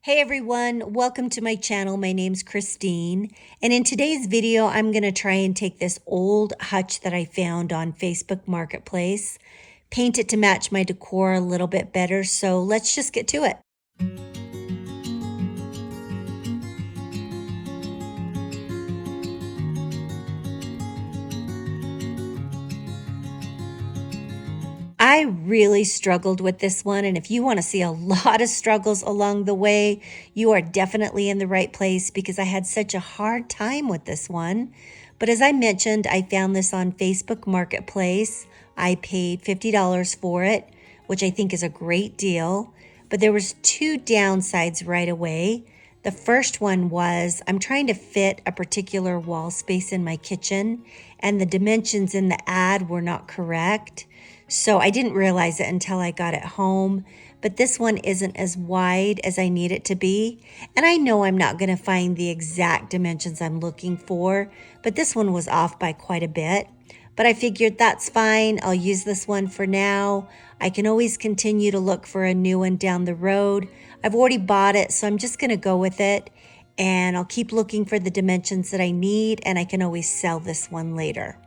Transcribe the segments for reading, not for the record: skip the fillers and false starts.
Hey everyone, welcome to my channel. My name's Christine, and in today's video, I'm gonna try and take this old hutch that I found on Facebook Marketplace, paint it to match my decor a little bit better, so let's just get to it. I really struggled with this one, and if you want to see a lot of struggles along the way, you are definitely in the right place because I had such a hard time with this one. But as I mentioned, I found this on Facebook Marketplace. I paid $50 for it, which I think is a great deal. But there was two downsides right away. The first one was I'm trying to fit a particular wall space in my kitchen, and the dimensions in the ad were not correct. So I didn't realize it until I got it home, but this one isn't as wide as I need it to be. And I know I'm not going to find the exact dimensions I'm looking for, but this one was off by quite a bit. But I figured that's fine. I'll use this one for now. I can always continue to look for a new one down the road. I've already bought it, so I'm just going to go with it. And I'll keep looking for the dimensions that I need, and I can always sell this one later.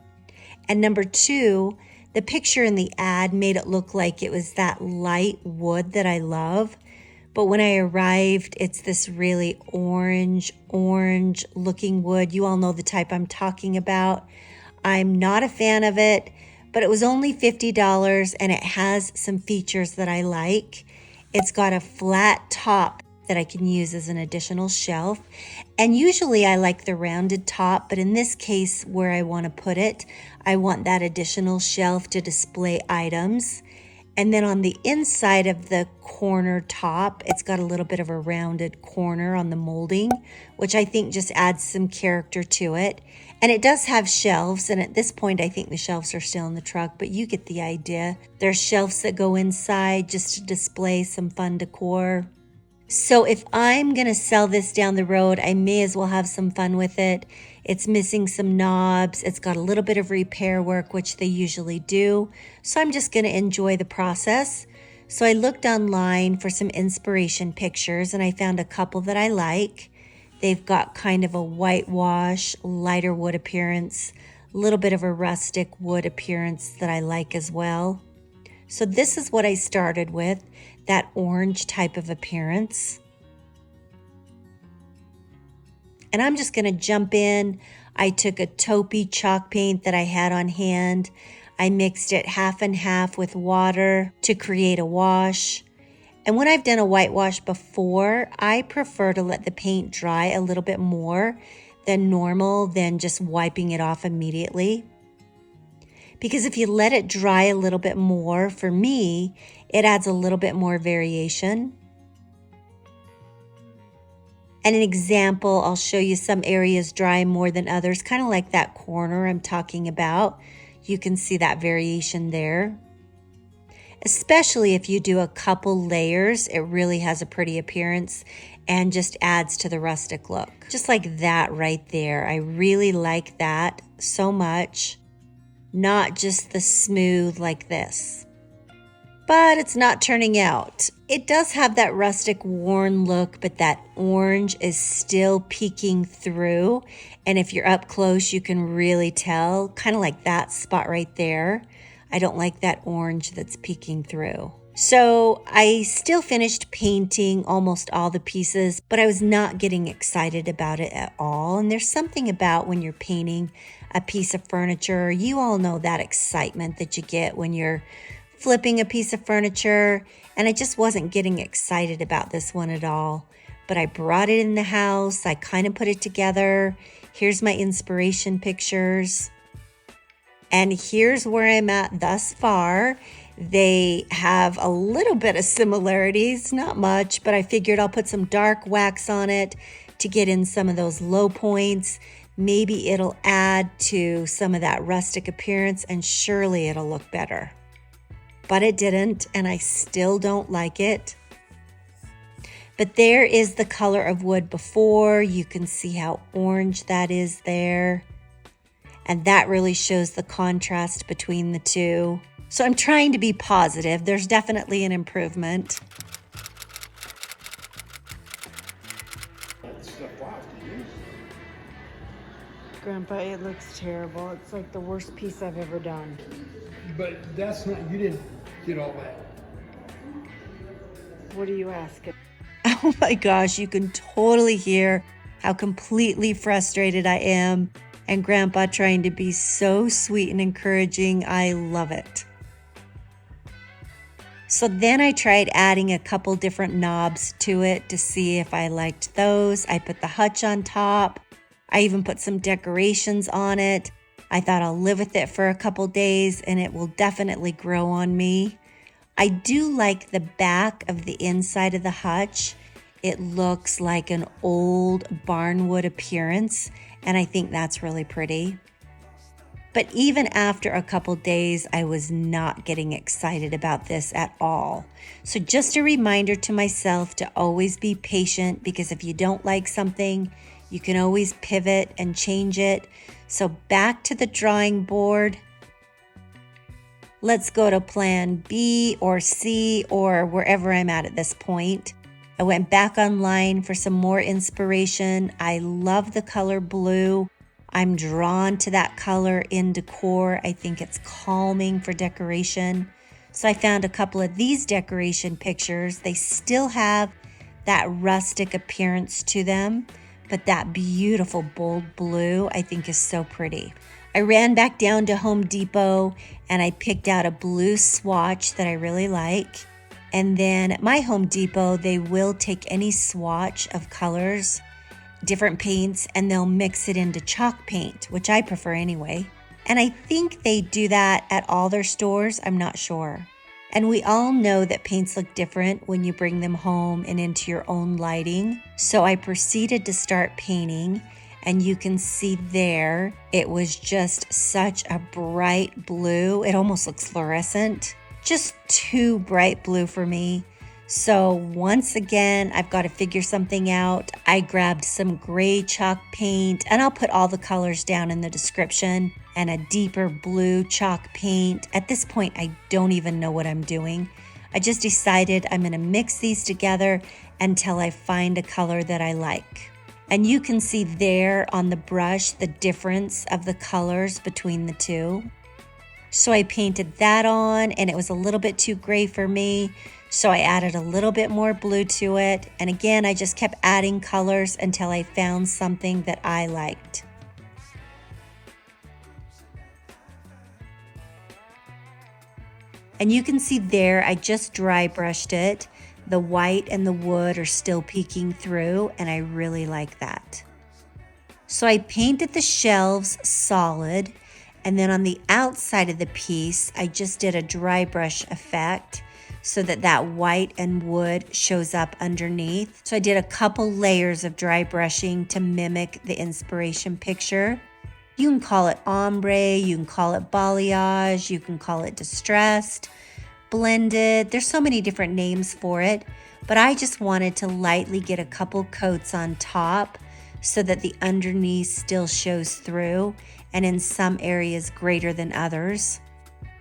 And number two, the picture in the ad made it look like it was that light wood that I love. But when I arrived, it's this really orange looking wood. You all know the type I'm talking about. I'm not a fan of it, but it was only $50 and it has some features that I like. It's got a flat top that I can use as an additional shelf. And usually I like the rounded top, but in this case where I want to put it, I want that additional shelf to display items. And then on the inside of the corner top, it's got a little bit of a rounded corner on the molding, which I think just adds some character to it. And it does have shelves, and at this point I think the shelves are still in the truck, but you get the idea. There's shelves that go inside just to display some fun decor. So if I'm going to sell this down the road, I may as well have some fun with it. It's missing some knobs. It's got a little bit of repair work, which they usually do. So I'm just going to enjoy the process. So I looked online for some inspiration pictures, and I found a couple that I like. They've got kind of a whitewash, lighter wood appearance, a little bit of a rustic wood appearance that I like as well. So this is what I started with, that orange type of appearance. And I'm just going to jump in. I took a taupey chalk paint that I had on hand. I mixed it half and half with water to create a wash. And when I've done a whitewash before, I prefer to let the paint dry a little bit more than normal, than just wiping it off immediately. Because if you let it dry a little bit more, for me, it adds a little bit more variation. And an example, I'll show you some areas dry more than others, kind of like that corner I'm talking about. You can see that variation there. Especially if you do a couple layers, it really has a pretty appearance and just adds to the rustic look. Just like that right there. I really like that so much. Not just the smooth like this. But it's not turning out. It does have that rustic worn look, but that orange is still peeking through. And if you're up close, you can really tell, kind of like that spot right there. I don't like that orange that's peeking through. So I still finished painting almost all the pieces, but I was not getting excited about it at all. And there's something about when you're painting a piece of furniture, you all know that excitement that you get when you're flipping a piece of furniture, and I just wasn't getting excited about this one at all. But I brought it in the house, I kind of put it together. Here's my inspiration pictures. And here's where I'm at thus far. They have a little bit of similarities, not much, but I figured I'll put some dark wax on it to get in some of those low points. Maybe it'll add to some of that rustic appearance, and surely it'll look better. But it didn't, and I still don't like it. But there is the color of wood before. You can see how orange that is there. And that really shows the contrast between the two. So I'm trying to be positive. There's definitely an improvement. stuff off, did you? Grandpa, it looks terrible. It's like the worst piece I've ever done. But that's not, you didn't get all that. What are you asking? Oh my gosh, you can totally hear how completely frustrated I am, and Grandpa trying to be so sweet and encouraging. I love it. So then I tried adding a couple different knobs to it to see if I liked those. I put the Hutch on top. I even put some decorations on it. I thought I'll live with it for a couple days and it will definitely grow on me. I do like the back of the inside of the Hutch. It looks like an old barnwood appearance, and I think that's really pretty. But even after a couple days, I was not getting excited about this at all. So just a reminder to myself to always be patient, because if you don't like something, you can always pivot and change it. So back to the drawing board. Let's go to plan B or C or wherever I'm at this point. I went back online for some more inspiration. I love the color blue. I'm drawn to that color in decor. I think it's calming for decoration. So I found a couple of these decoration pictures. They still have that rustic appearance to them, but that beautiful bold blue I think is so pretty. I ran back down to Home Depot and I picked out a blue swatch that I really like. And then at my Home Depot, they will take any swatch of colors, different paints, and they'll mix it into chalk paint, which I prefer anyway. And I think they do that at all their stores. I'm not sure. And we all know that paints look different when you bring them home and into your own lighting. So I proceeded to start painting, and you can see there, it was just such a bright blue. It almost looks fluorescent. Just too bright blue for me. So once again, I've got to figure something out. I grabbed some gray chalk paint, and I'll put all the colors down in the description, and a deeper blue chalk paint. At this point, I don't even know what I'm doing. I just decided I'm going to mix these together until I find a color that I like. And you can see there on the brush the difference of the colors between the two. So I painted that on, and it was a little bit too gray for me. So I added a little bit more blue to it. And again, I just kept adding colors until I found something that I liked. And you can see there, I just dry brushed it. The white and the wood are still peeking through, and I really like that. So I painted the shelves solid, and then on the outside of the piece, I just did a dry brush effect so that that white and wood shows up underneath. So I did a couple layers of dry brushing to mimic the inspiration picture. You can call it ombre, you can call it balayage, you can call it distressed, blended. There's so many different names for it, but I just wanted to lightly get a couple coats on top so that the underneath still shows through, and in some areas greater than others.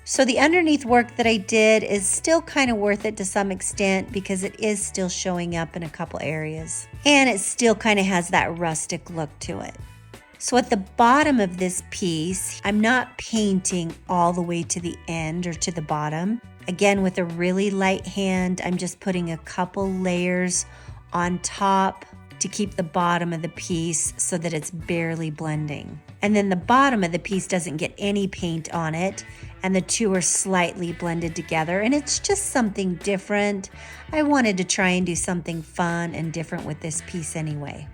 So the underneath work that I did is still kind of worth it to some extent because it is still showing up in a couple areas. And it still kind of has that rustic look to it. So at the bottom of this piece, I'm not painting all the way to the end or to the bottom. Again, with a really light hand, I'm just putting a couple layers on top to keep the bottom of the piece so that it's barely blending. And then the bottom of the piece doesn't get any paint on it, and the two are slightly blended together, and it's just something different. I wanted to try and do something fun and different with this piece anyway.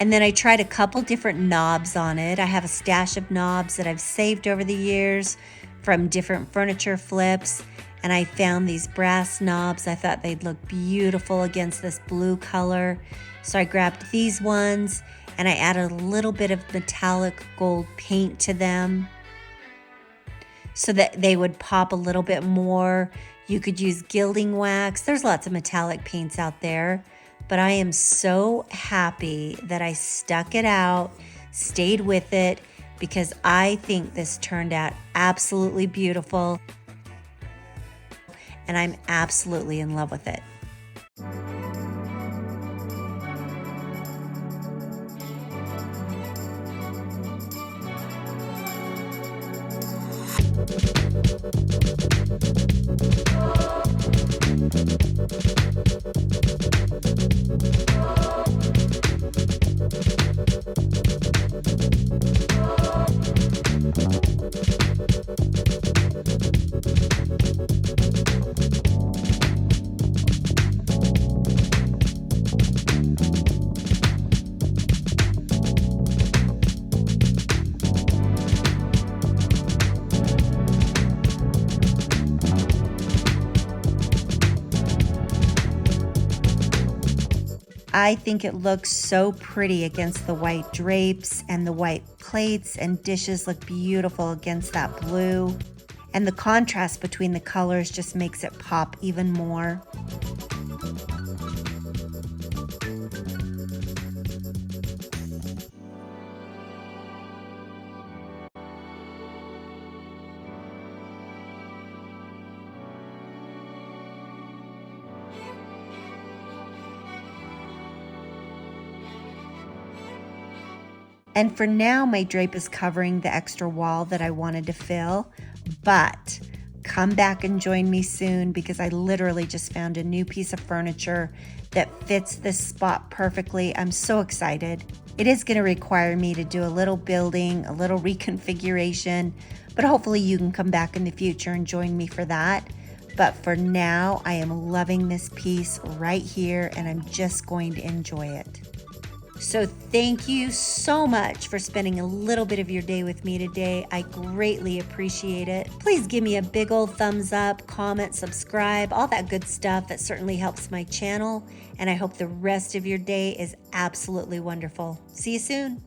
And then I tried a couple different knobs on it. I have a stash of knobs that I've saved over the years from different furniture flips, and I found these brass knobs. I thought they'd look beautiful against this blue color. So I grabbed these ones and I added a little bit of metallic gold paint to them so that they would pop a little bit more. You could use gilding wax. There's lots of metallic paints out there, but I am so happy that I stuck it out, stayed with it, because I think this turned out absolutely beautiful, and I'm absolutely in love with it. I think it looks so pretty against the white drapes, and the white plates and dishes look beautiful against that blue. And the contrast between the colors just makes it pop even more. And for now, my drape is covering the extra wall that I wanted to fill, but come back and join me soon because I literally just found a new piece of furniture that fits this spot perfectly. I'm so excited. It is going to require me to do a little building, a little reconfiguration, but hopefully you can come back in the future and join me for that. But for now, I am loving this piece right here and I'm just going to enjoy it. So thank you so much for spending a little bit of your day with me today. I greatly appreciate it. Please give me a big old thumbs up, comment, subscribe, all that good stuff. That certainly helps my channel. And I hope the rest of your day is absolutely wonderful. See you soon.